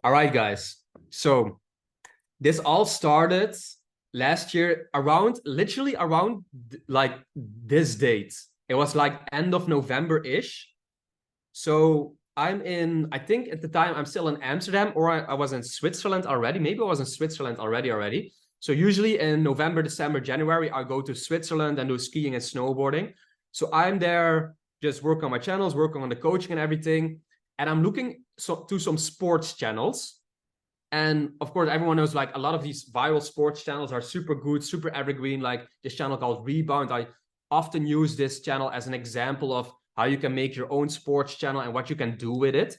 All right, guys. So this all started last year literally around like this date. It was like end of November-ish. So I think at the time I'm still in Amsterdam, or I was in Switzerland already. Maybe I was in Switzerland already. So usually in November, December, January, I go to Switzerland and do skiing and snowboarding. So I'm there just working on my channels, working on the coaching and everything. And I'm looking to some sports channels. And of course, everyone knows like a lot of these viral sports channels are super good, super evergreen. Like this channel called Rebound. I often use this channel as an example of how you can make your own sports channel and what you can do with it.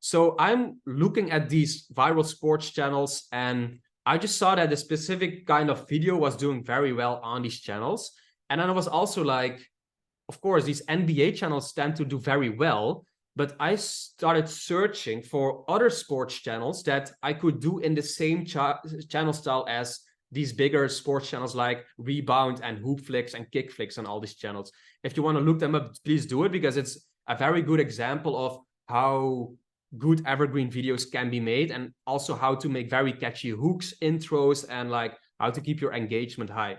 So I'm looking at these viral sports channels, and I just saw that a specific kind of video was doing very well on these channels. And then I was also like, of course, these NBA channels tend to do very well, but I started searching for other sports channels that I could do in the same channel style as these bigger sports channels like Rebound and Hoopflix and Kickflix and all these channels. If you want to look them up, please do it, because it's a very good example of how good evergreen videos can be made, and also how to make very catchy hooks, intros, and like how to keep your engagement high.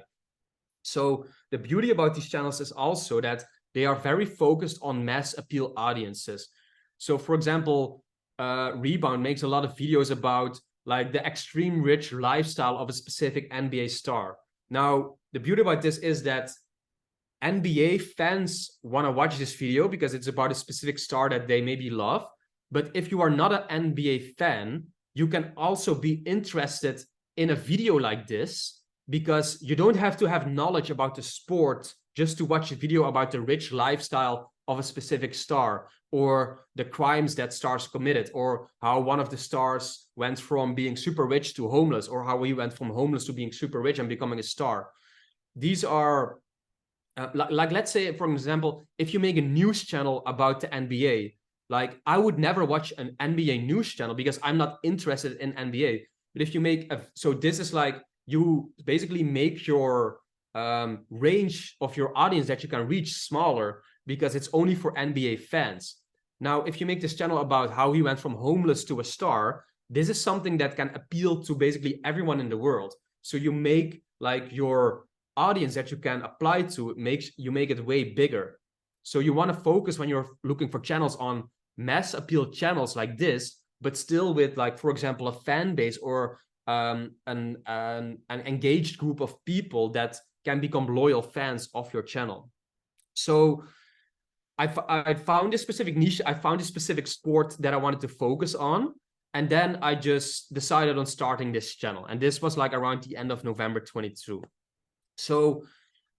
So the beauty about these channels is also that they are very focused on mass appeal audiences. So for example, Rebound makes a lot of videos about like the extreme rich lifestyle of a specific NBA star. Now, the beauty about this is that NBA fans want to watch this video because it's about a specific star that they maybe love. But if you are not an NBA fan, you can also be interested in a video like this, because you don't have to have knowledge about the sport just to watch a video about the rich lifestyle of a specific star, or the crimes that stars committed, or how one of the stars went from being super rich to homeless, or how he went from homeless to being super rich and becoming a star. These are like let's say, for example, if you make a news channel about the NBA, like I would never watch an NBA news channel because I'm not interested in NBA. But if you make so this is like, you basically make your range of your audience that you can reach smaller, because it's only for NBA fans. Now, if you make this channel about how he went from homeless to a star, this is something that can appeal to basically everyone in the world. So you make like your audience that you can apply to, make it way bigger. So you want to focus, when you're looking for channels, on mass appeal channels like this, but still with, like, for example, a fan base, or an engaged group of people that can become loyal fans of your channel. So I found this specific niche, I found this specific sport that I wanted to focus on, and then I just decided on starting this channel. And this was like around the end of November 22. So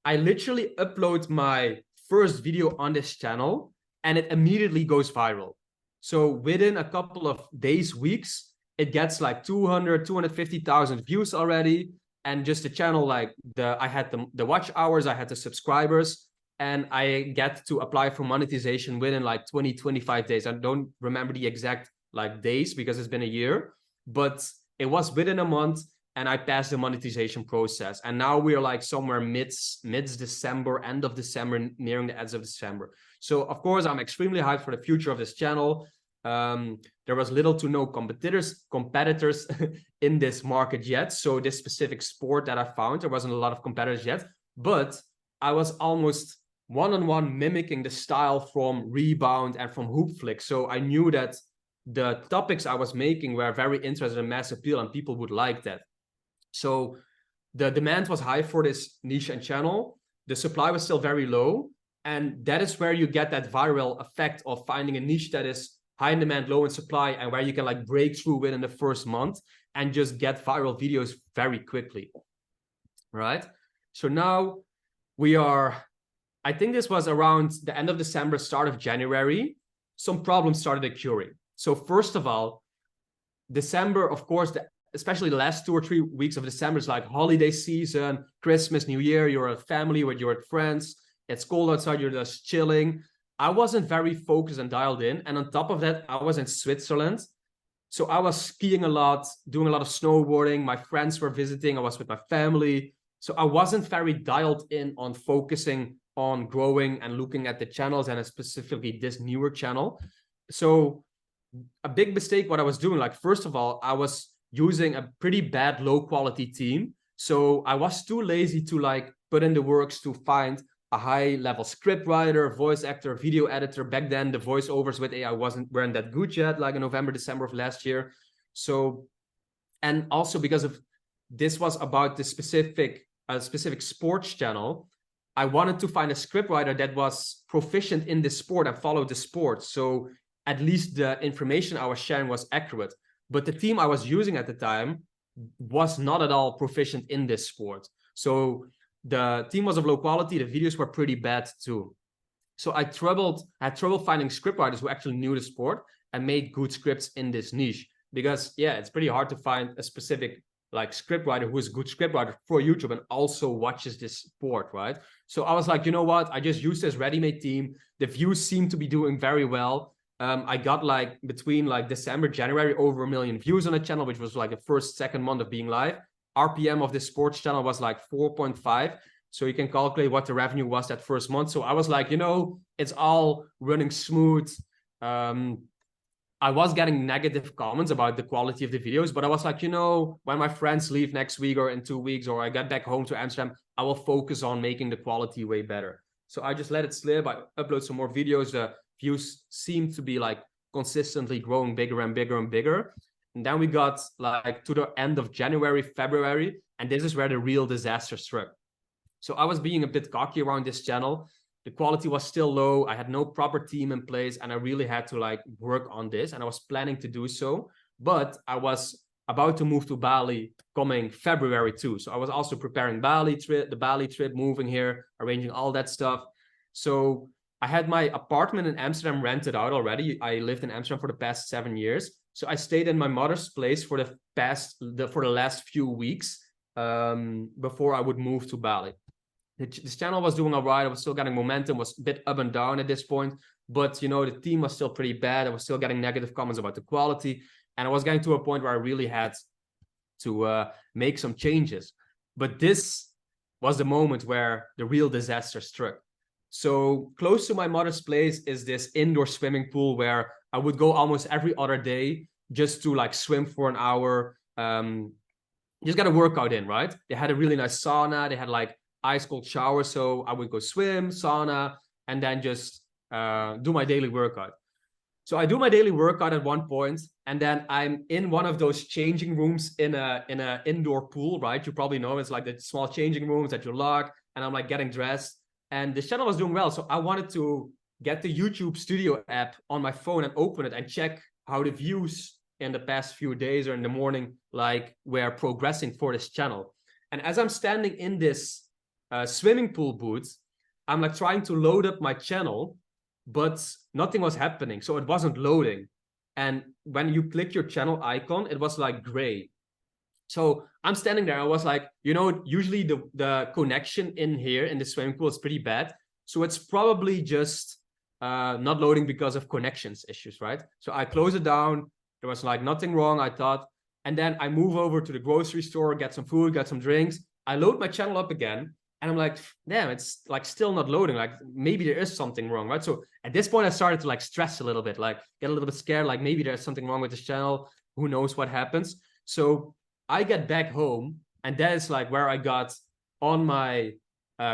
I literally upload my first video on this channel, and it immediately goes viral. So within a couple of days, weeks, it gets like 250,000 views already. And just the channel, like I had the watch hours, I had the subscribers, and I get to apply for monetization within like 20-25 days. I don't remember the exact like days because it's been a year, but it was within a month, and I passed the monetization process. And now we are like somewhere mid December, end of December, nearing the end of December. So of course, I'm extremely hyped for the future of this channel. There was little to no competitors in this market yet. So this specific sport that I found, there wasn't a lot of competitors yet, but I was almost one-on-one mimicking the style from Rebound and from Hoopflix. So I knew that the topics I was making were very interesting in mass appeal, and people would like that. So the demand was high for this niche and channel. The supply was still very low. And that is where you get that viral effect of finding a niche that is high in demand, low in supply, and where you can like break through within the first month and just get viral videos very quickly. Right? So now we are, I think this was around the end of December, start of January, some problems started occurring. So first of all, December, of course, especially the last 2 or 3 weeks of December is like holiday season, Christmas, New Year, you're at family, you're at friends, it's cold outside, you're just chilling. I wasn't very focused and dialed in. And on top of that, I was in Switzerland. So I was skiing a lot, doing a lot of snowboarding. My friends were visiting. I was with my family. So I wasn't very dialed in on focusing on growing and looking at the channels, and specifically this newer channel. So a big mistake what I was doing, like, first of all, I was using a pretty bad low quality team. So I was too lazy to like put in the works to find a high level script writer, voice actor, video editor. Back then, the voiceovers with AI weren't that good yet, like in November, December of last year. So, and also because of this was about the specific sports channel, I wanted to find a script writer that was proficient in this sport and followed the sport. So at least the information I was sharing was accurate. But the team I was using at the time was not at all proficient in this sport. So the team was of low quality. The videos were pretty bad too. So I had trouble finding scriptwriters who actually knew the sport and made good scripts in this niche. Because yeah, it's pretty hard to find a specific like scriptwriter who is a good scriptwriter for YouTube and also watches this sport, right? So I was like, you know what? I just used this ready-made team. The views seem to be doing very well. I got like between like December, January, over 1 million views on the channel, which was like the second month of being live. RPM of the sports channel was like 4.5. So you can calculate what the revenue was that first month. So I was like, you know, it's all running smooth. I was getting negative comments about the quality of the videos, but I was like, you know, when my friends leave next week or in 2 weeks, or I get back home to Amsterdam, I will focus on making the quality way better. So I just let it slip. I upload some more videos. The views seem to be like consistently growing bigger and bigger and bigger. And then we got like to the end of January, February, and this is where the real disaster struck. So I was being a bit cocky around this channel. The quality was still low. I had no proper team in place, and I really had to like work on this, and I was planning to do so, but I was about to move to Bali coming February too. So I was also preparing the Bali trip, moving here, arranging all that stuff. So I had my apartment in Amsterdam rented out already. I lived in Amsterdam for the past 7 years. So I stayed in my mother's place for the last few weeks before I would move to Bali. This channel was doing all right. I was still getting momentum, was a bit up and down at this point. But, you know, the team was still pretty bad. I was still getting negative comments about the quality. And I was getting to a point where I really had to make some changes. But this was the moment where the real disaster struck. So close to my mother's place is this indoor swimming pool where I would go almost every other day just to like swim for an hour. Just got a workout in, right? They had a really nice sauna. They had like ice cold shower. So I would go swim, sauna, and then just do my daily workout. So I do my daily workout at one point, and then I'm in one of those changing rooms in a indoor pool, right? You probably know it's like the small changing rooms that you lock, and I'm like getting dressed, and the channel was doing well. So I wanted to get the YouTube Studio app on my phone and open it and check how the views in the past few days or in the morning like were progressing for this channel. And as I'm standing in this swimming pool booth, I'm like trying to load up my channel, but nothing was happening. So it wasn't loading. And when you click your channel icon, it was like gray. So I'm standing there. I was like, you know, usually the connection in here in the swimming pool is pretty bad. So it's probably just not loading because of connections issues, right? So I close it down. There was like nothing wrong, I thought. And then I move over to the grocery store, get some food, get some drinks. I load my channel up again. And I'm like, damn, it's like still not loading. Like maybe there is something wrong, right? So at this point, I started to like stress a little bit, like get a little bit scared, like maybe there's something wrong with this channel. Who knows what happens? So I get back home, and that is like where I got on my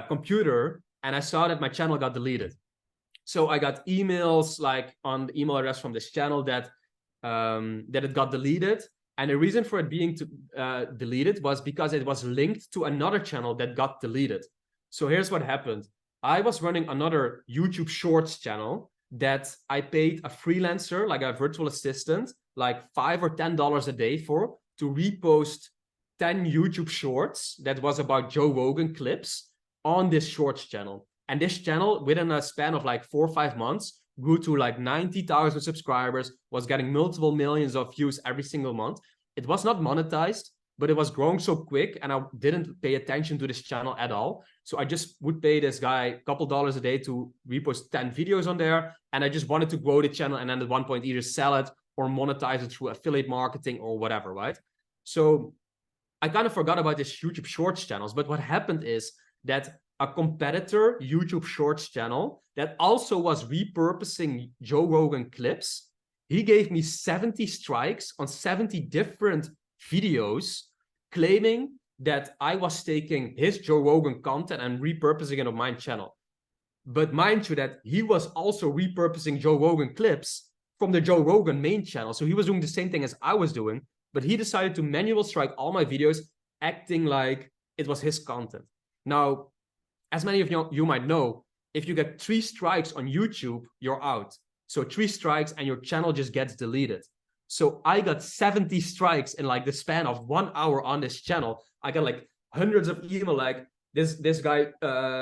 computer, and I saw that my channel got deleted. So I got emails like on the email address from this channel that it got deleted. And the reason for it being deleted was because it was linked to another channel that got deleted. So here's what happened. I was running another YouTube Shorts channel that I paid a freelancer, like a virtual assistant, like $5 or $10 a day for, to repost 10 YouTube Shorts that was about Joe Rogan clips on this Shorts channel. And this channel, within a span of like 4 or 5 months, grew to like 90,000 subscribers, was getting multiple millions of views every single month. It was not monetized, but it was growing so quick, and I didn't pay attention to this channel at all. So I just would pay this guy a couple dollars a day to repost 10 videos on there. And I just wanted to grow the channel and then at one point either sell it or monetize it through affiliate marketing or whatever, right? So I kind of forgot about this YouTube Shorts channels. But what happened is that a competitor YouTube Shorts channel that also was repurposing Joe Rogan clips, he gave me 70 strikes on 70 different videos claiming that I was taking his Joe Rogan content and repurposing it on my channel. But mind you that he was also repurposing Joe Rogan clips from the Joe Rogan main channel. So he was doing the same thing as I was doing, but he decided to manual strike all my videos, acting like it was his content. Now, as many of you might know, if you get 3 strikes on YouTube, you're out. So 3 strikes and your channel just gets deleted. So I got 70 strikes in like the span of 1 hour on this channel. I got like hundreds of email like, this guy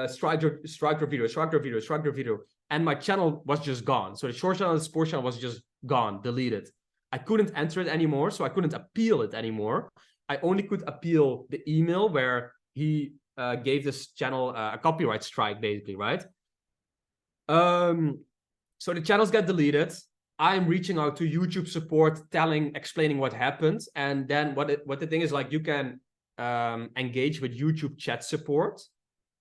strike your video, and my channel was just gone. So the short channel and the sports channel was just gone, deleted. I couldn't enter it anymore, so I couldn't appeal it anymore. I only could appeal the email where he gave this channel a copyright strike, basically, right? So the channels get deleted. I'm reaching out to YouTube support, explaining what happened, and then what the thing is, like, you can engage with YouTube chat support,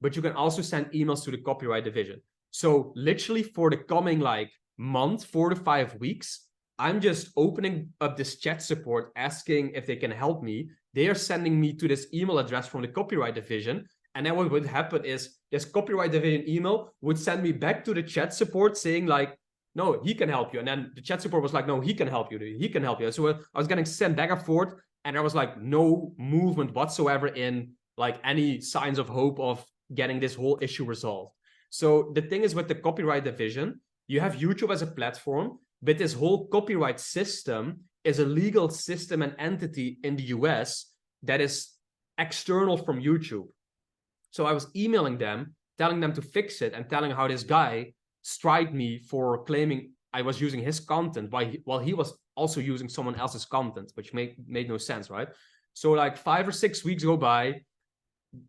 but you can also send emails to the copyright division. So literally for the coming like month, 4 to 5 weeks, I'm just opening up this chat support, asking if they can help me. They are sending me to this email address from the copyright division. And then what would happen is this copyright division email would send me back to the chat support saying like, no, he can help you. And then the chat support was like, no, he can help you. He can help you. So I was getting sent back and forth, and there was like no movement whatsoever in like any signs of hope of getting this whole issue resolved. So the thing is, with the copyright division, you have YouTube as a platform, but this whole copyright system is a legal system and entity in the US that is external from YouTube. So I was emailing them, telling them to fix it, and telling how this guy striked me for claiming I was using his content while he was also using someone else's content, which made no sense, right? So like 5 or 6 weeks go by,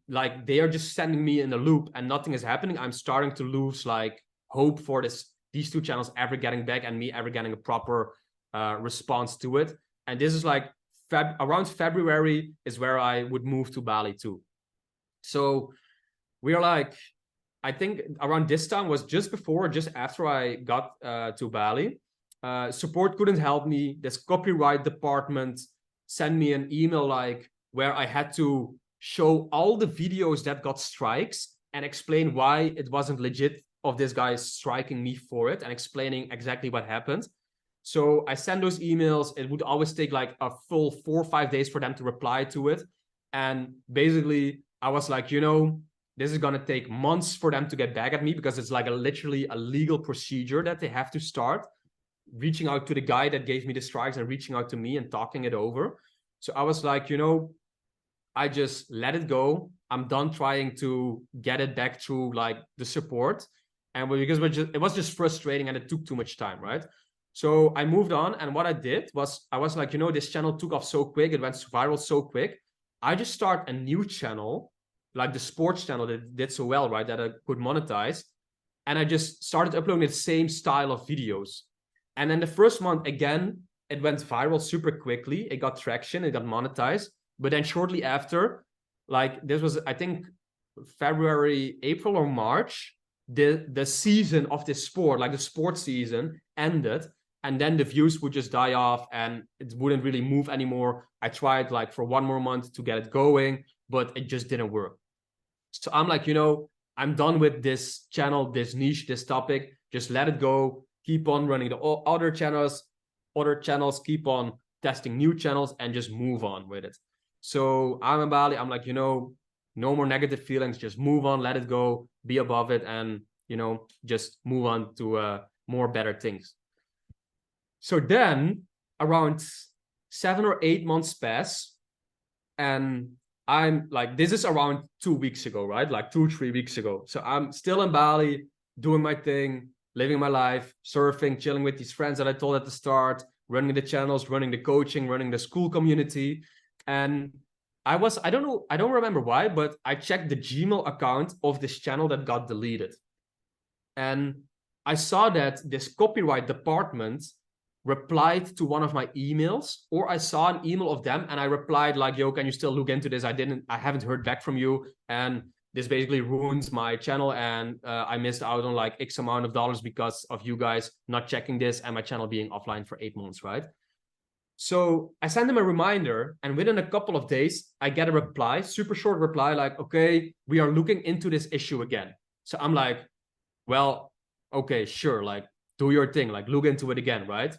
like they are just sending me in a loop and nothing is happening. I'm starting to lose like hope for these 2 channels ever getting back and me ever getting a proper response to it. And this is like around February is where I would move to Bali too. So we are like, I think around this time was just after I got to Bali. Support couldn't help me. This copyright department sent me an email like where I had to show all the videos that got strikes and explain why it wasn't legit of this guy striking me for it, and explaining exactly what happened. So I sent those emails. It would always take like a full 4 or 5 days for them to reply to it. And basically I was like, this is going to take months for them to get back at me, because it's like literally a legal procedure that they have to start, reaching out to the guy that gave me the strikes and reaching out to me and talking it over. So I was like, I just let it go. I'm done trying to get it back through like the support. And because it was just frustrating and it took too much time, right? So I moved on. And what I did was, I was like, this channel took off so quick. It went viral so quick. I just start a new channel, like the sports channel that did so well, right? That I could monetize. And I just started uploading the same style of videos. And then the first month, again, it went viral super quickly. It got traction, it got monetized. But then shortly after, like this was, I think, February, April or March, the season of this sport, like the sports season, ended. And then the views would just die off and it wouldn't really move anymore. I tried like for 1 more month to get it going, but it just didn't work. So I'm like, I'm done with this channel, this niche, this topic. Just let it go. Keep on running the other channels, keep on testing new channels and just move on with it. So I'm in Bali. I'm like, no more negative feelings. Just move on, let it go, be above it, and, just move on to more better things. So then around 7 or 8 months pass, and I'm like, this is around 2 weeks ago, right? Like 2 or 3 weeks ago. So I'm still in Bali, doing my thing, living my life, surfing, chilling with these friends that I told at the start, running the channels, running the coaching, running the school community. And I don't remember why, but I checked the Gmail account of this channel that got deleted. And I saw that this copyright department replied to one of my emails, or I saw an email of them and I replied like, yo, can you still look into this? I haven't heard back from you. And this basically ruins my channel, and I missed out on like X amount of dollars because of you guys not checking this and my channel being offline for 8 months, right? So I sent them a reminder, and within a couple of days, I get a reply, super short reply, like, okay, we are looking into this issue again. So I'm like, well, okay, sure, like, do your thing, like, look into it again, right?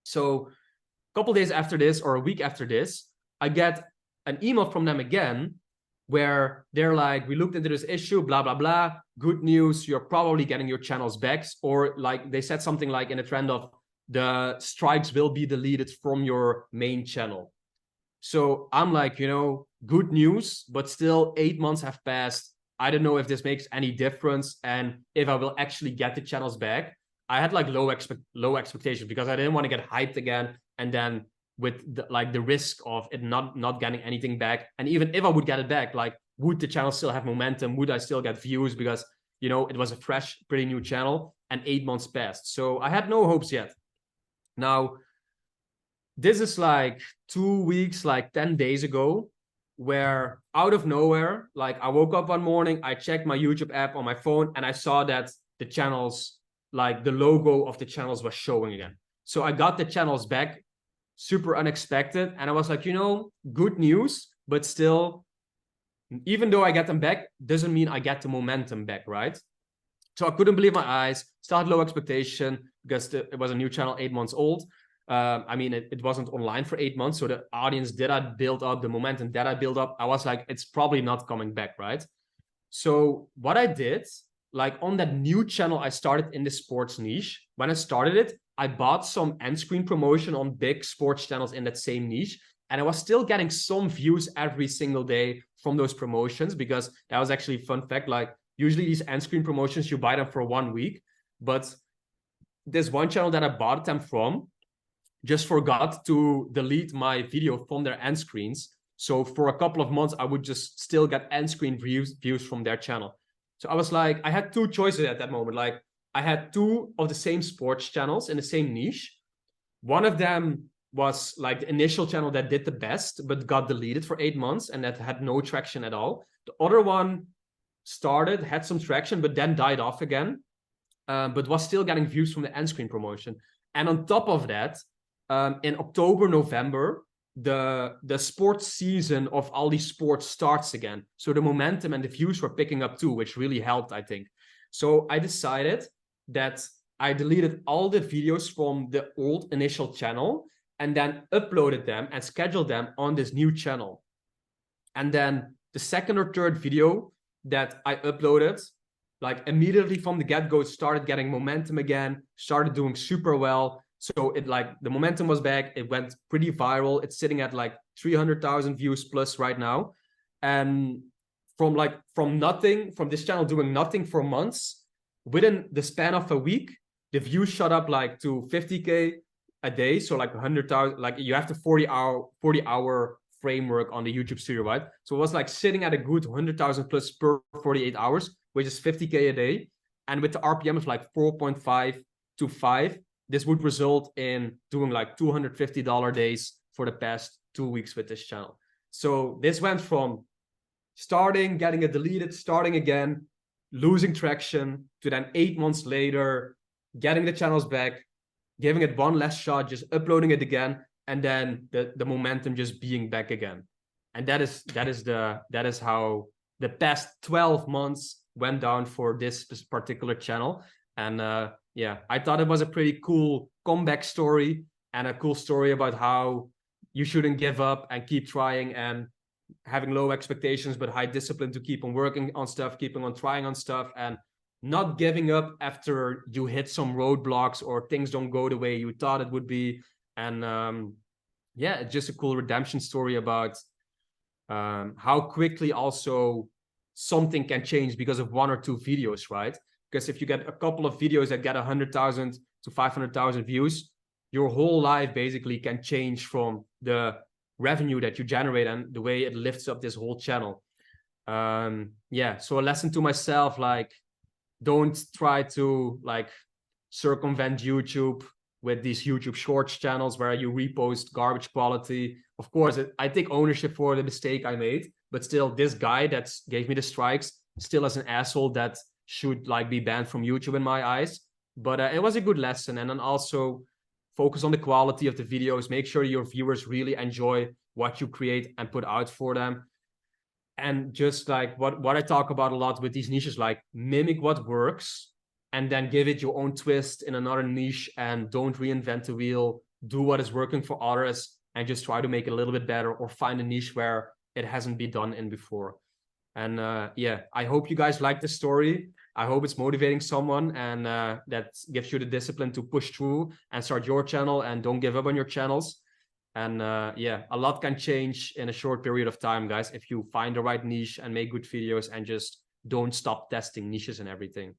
So a couple days after this, or a week after this, I get an email from them again, where they're like, we looked into this issue, blah, blah, blah. Good news, you're probably getting your channels back. Or like they said something like in a trend of, the strikes will be deleted from your main channel. So I'm like, good news, but still 8 months have passed. I don't know if this makes any difference and if I will actually get the channels back. I had like low expectations because I didn't want to get hyped again, and then with the risk of it not getting anything back. And even if I would get it back, like, would the channel still have momentum? Would I still get views? Because it was a fresh, pretty new channel, and 8 months passed. So I had no hopes yet. Now, this is like 2 weeks, like 10 days ago, where out of nowhere, like I woke up one morning, I checked my YouTube app on my phone, and I saw that the channels, like the logo of the channels was showing again. So I got the channels back, super unexpected. And I was like, good news, but still, even though I get them back, doesn't mean I get the momentum back, right? So I couldn't believe my eyes, still had low expectation because it was a new channel, 8 months old. I mean, it wasn't online for 8 months. So the audience that I built up, the momentum that I built up, I was like, it's probably not coming back, right? So what I did, like on that new channel I started in the sports niche, when I started it, I bought some end screen promotion on big sports channels in that same niche. And I was still getting some views every single day from those promotions, because that was actually a fun fact. Like, usually these end screen promotions, you buy them for 1 week. But this one channel that I bought them from just forgot to delete my video from their end screens. So for a couple of months, I would just still get end screen views from their channel. So I was like, I had two choices at that moment. Like, I had two of the same sports channels in the same niche. One of them was like the initial channel that did the best, but got deleted for 8 months and that had no traction at all. The other one started, had some traction, but then died off again, but was still getting views from the end screen promotion. And on top of that, in October, November, the sports season of all these sports starts again. So the momentum and the views were picking up too, which really helped, I think. So I decided that I deleted all the videos from the old initial channel and then uploaded them and scheduled them on this new channel. And then the second or third video that I uploaded, like immediately from the get-go, started getting momentum again, started doing super well. So it, like, the momentum was back. It went pretty viral. It's sitting at like 300,000 views plus right now. And from nothing, from this channel doing nothing for months, within the span of a week, the views shot up like to 50K a day. So like 100,000, like you have the 40-hour framework on the YouTube studio, right? So it was like sitting at a good 100,000 plus per 48 hours, which is 50K a day. And with the RPM of like 4.5 to 5, this would result in doing like $250 days for the past 2 weeks with this channel. So this went from starting, getting it deleted, starting again, losing traction, to then 8 months later, getting the channels back, giving it one last shot, just uploading it again, and then the momentum just being back again. And that is how the past 12 months went down for this particular channel. And yeah, I thought it was a pretty cool comeback story, and a cool story about how you shouldn't give up and keep trying, and having low expectations but high discipline to keep on working on stuff, keeping on trying on stuff, and not giving up after you hit some roadblocks or things don't go the way you thought it would be. And yeah, it's just a cool redemption story about how quickly also something can change because of 1 or 2 videos, right? Because if you get a couple of videos that get 100,000 to 500,000 views, your whole life basically can change from the revenue that you generate and the way it lifts up this whole channel. Yeah, so a lesson to myself, like, don't try to like circumvent YouTube with these YouTube Shorts channels where you repost garbage quality. Of course, I take ownership for the mistake I made, but still this guy that gave me the strikes still as an asshole that should like be banned from YouTube in my eyes. But it was a good lesson. And then also focus on the quality of the videos, make sure your viewers really enjoy what you create and put out for them. And just like what I talk about a lot with these niches, like mimic what works and then give it your own twist in another niche, and don't reinvent the wheel. Do what is working for others and just try to make it a little bit better, or find a niche where it hasn't been done in before. And yeah, I hope you guys like this story. I hope it's motivating someone, and that gives you the discipline to push through and start your channel and don't give up on your channels. And yeah, a lot can change in a short period of time, guys, if you find the right niche and make good videos and just don't stop testing niches and everything.